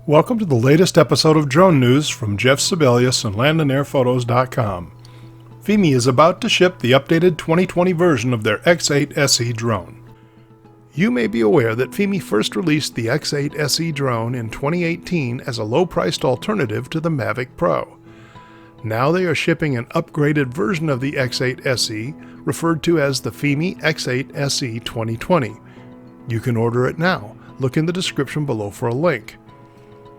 Welcome to the latest episode of Drone News from Jeff Sibelius and landandairphotos.com. Fimi is about to ship the updated 2020 version of their X8 SE drone. You may be aware that Fimi first released the X8 SE drone in 2018 as a low-priced alternative to the Mavic Pro. Now they are shipping an upgraded version of the X8 SE, referred to as the Fimi X8 SE 2020. You can order it now. Look in the description below for a link.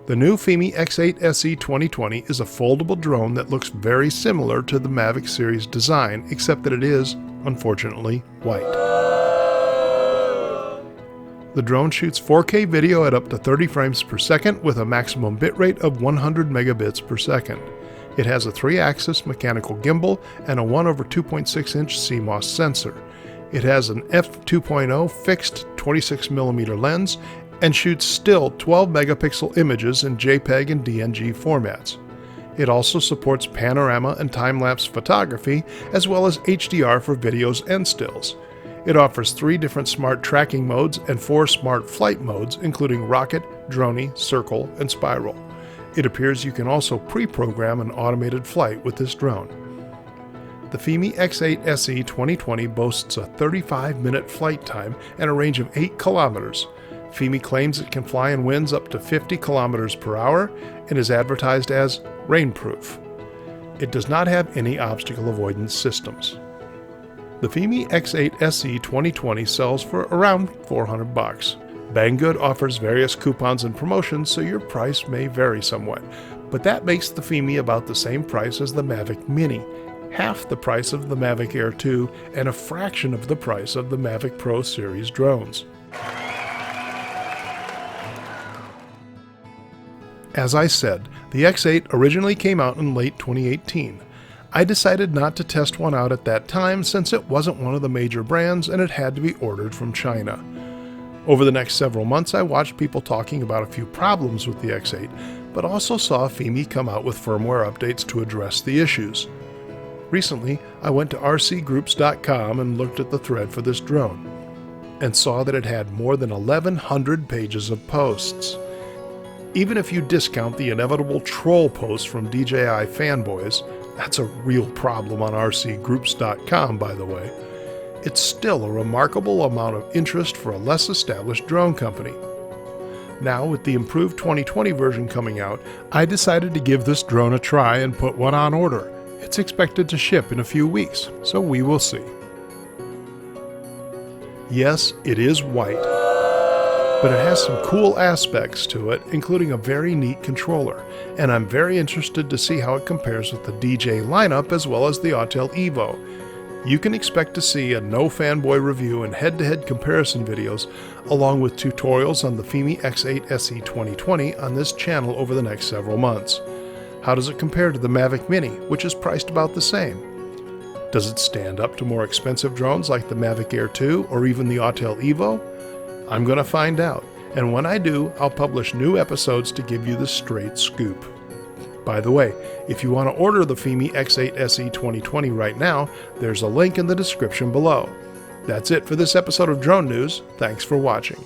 The new Fimi X8 SE 2020 is a foldable drone that looks very similar to the Mavic series design, except that it is, unfortunately, white. The drone shoots 4K video at up to 30 frames per second with a maximum bitrate of 100 megabits per second. It has a 3-axis mechanical gimbal and a 1/2.6-inch CMOS sensor. It has an f2.0 fixed 26mm lens and shoots still 12 megapixel images in JPEG and DNG formats. It also supports panorama and time-lapse photography, as well as HDR for videos and stills. It offers 3 different smart tracking modes and 4 smart flight modes, including rocket, droney, circle, and spiral. It appears you can also pre-program an automated flight with this drone. The Fimi X8 SE 2020 boasts a 35-minute flight time and a range of 8 kilometers. Fimi claims it can fly in winds up to 50 kilometers per hour and is advertised as rainproof. It does not have any obstacle avoidance systems. The Fimi X8 SE 2020 sells for around $400. Banggood offers various coupons and promotions, so your price may vary somewhat, but that makes the Fimi about the same price as the Mavic Mini, half the price of the Mavic Air 2, and a fraction of the price of the Mavic Pro series drones. As I said, the X8 originally came out in late 2018. I decided not to test one out at that time since it wasn't one of the major brands and it had to be ordered from China. Over the next several months I watched people talking about a few problems with the X8, but also saw Fimi come out with firmware updates to address the issues. Recently, I went to rcgroups.com and looked at the thread for this drone, and saw that it had more than 1,100 pages of posts. Even if you discount the inevitable troll posts from DJI fanboys, that's a real problem on rcgroups.com, by the way, it's still a remarkable amount of interest for a less established drone company. Now, with the improved 2020 version coming out, I decided to give this drone a try and put one on order. It's expected to ship in a few weeks, so we will see. Yes, it is white, but it has some cool aspects to it, including a very neat controller, and I'm very interested to see how it compares with the DJI lineup as well as the Autel Evo. You can expect to see a no-fanboy review and head-to-head comparison videos, along with tutorials on the Fimi X8 SE 2020 on this channel over the next several months. How does it compare to the Mavic Mini, which is priced about the same? Does it stand up to more expensive drones like the Mavic Air 2 or even the Autel Evo? I'm going to find out, and when I do, I'll publish new episodes to give you the straight scoop. By the way, if you want to order the Fimi X8 SE 2020 right now, there's a link in the description below. That's it for this episode of Drone News. Thanks for watching.